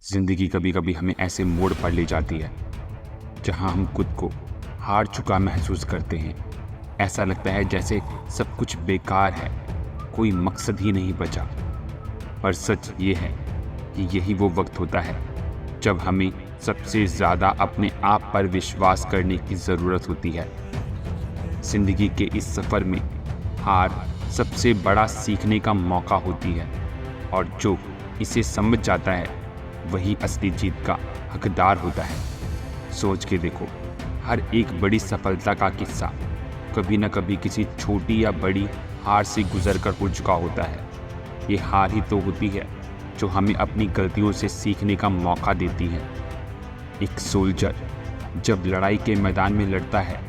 जिंदगी कभी कभी हमें ऐसे मोड़ पर ले जाती है जहां हम खुद को हार चुका महसूस करते हैं। ऐसा लगता है जैसे सब कुछ बेकार है, कोई मकसद ही नहीं बचा। पर सच ये है कि यही वो वक्त होता है जब हमें सबसे ज़्यादा अपने आप पर विश्वास करने की ज़रूरत होती है। जिंदगी के इस सफ़र में हार सबसे बड़ा सीखने का मौका होती है, और जो इसे समझ जाता है वही असली जीत का हकदार होता है। सोच के देखो, हर एक बड़ी सफलता का किस्सा कभी न कभी किसी छोटी या बड़ी हार से गुजर कर हो चुका होता है। ये हार ही तो होती है जो हमें अपनी गलतियों से सीखने का मौका देती है। एक सोल्जर जब लड़ाई के मैदान में लड़ता है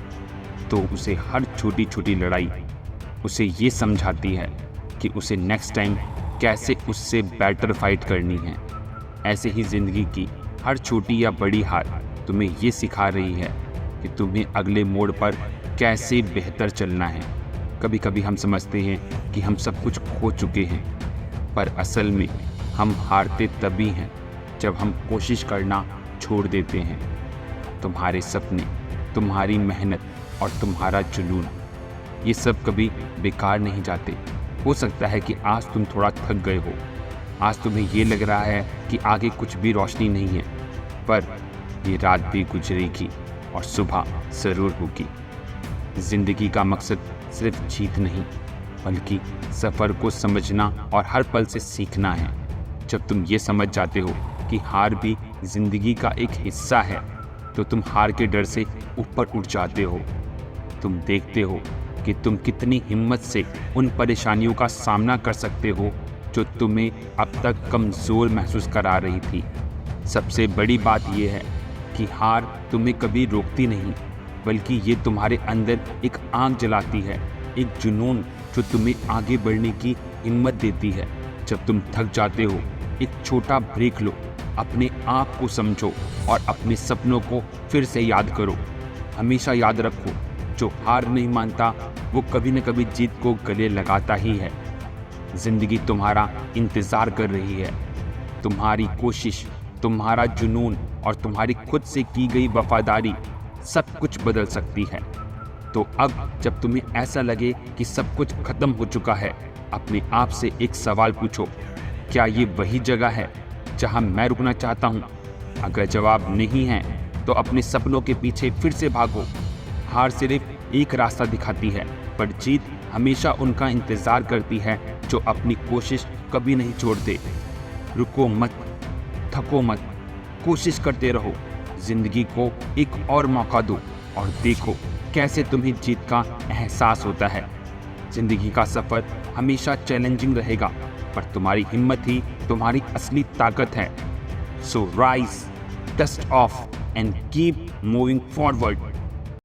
तो उसे हर छोटी छोटी लड़ाई उसे ये समझाती है कि उसे नेक्स्ट टाइम कैसे उससे बेटर फाइट करनी है। ऐसे ही ज़िंदगी की हर छोटी या बड़ी हार तुम्हें ये सिखा रही है कि तुम्हें अगले मोड़ पर कैसे बेहतर चलना है। कभी कभी हम समझते हैं कि हम सब कुछ खो चुके हैं, पर असल में हम हारते तभी हैं जब हम कोशिश करना छोड़ देते हैं। तुम्हारे सपने, तुम्हारी मेहनत और तुम्हारा जुनून, ये सब कभी बेकार नहीं जाते। हो सकता है कि आज तुम थोड़ा थक गए हो, आज तुम्हें ये लग रहा है कि आगे कुछ भी रोशनी नहीं है, पर ये रात भी गुजरेगी और सुबह ज़रूर होगी। ज़िंदगी का मकसद सिर्फ जीत नहीं, बल्कि सफ़र को समझना और हर पल से सीखना है। जब तुम ये समझ जाते हो कि हार भी ज़िंदगी का एक हिस्सा है, तो तुम हार के डर से ऊपर उठ जाते हो। तुम देखते हो कि तुम कितनी हिम्मत से उन परेशानियों का सामना कर सकते हो जो तुम्हें अब तक कमज़ोर महसूस करा रही थी। सबसे बड़ी बात यह है कि हार तुम्हें कभी रोकती नहीं, बल्कि ये तुम्हारे अंदर एक आग जलाती है, एक जुनून जो तुम्हें आगे बढ़ने की हिम्मत देती है। जब तुम थक जाते हो, एक छोटा ब्रेक लो, अपने आप को समझो और अपने सपनों को फिर से याद करो। हमेशा याद रखो, जो हार नहीं मानता वो कभी न कभी जीत को गले लगाता ही है। ज़िंदगी तुम्हारा इंतज़ार कर रही है। तुम्हारी कोशिश, तुम्हारा जुनून और तुम्हारी खुद से की गई वफादारी सब कुछ बदल सकती है। तो अब जब तुम्हें ऐसा लगे कि सब कुछ खत्म हो चुका है, अपने आप से एक सवाल पूछो, क्या ये वही जगह है जहां मैं रुकना चाहता हूं? अगर जवाब नहीं है तो अपने सपनों के पीछे फिर से भागो। हार सिर्फ एक रास्ता दिखाती है, पर जीत हमेशा उनका इंतज़ार करती है जो अपनी कोशिश कभी नहीं छोड़ते। रुको मत, थको मत, कोशिश करते रहो। ज़िंदगी को एक और मौका दो और देखो कैसे तुम्हें जीत का एहसास होता है। ज़िंदगी का सफ़र हमेशा चैलेंजिंग रहेगा, पर तुम्हारी हिम्मत ही तुम्हारी असली ताकत है। So rise, dust off and keep moving forward.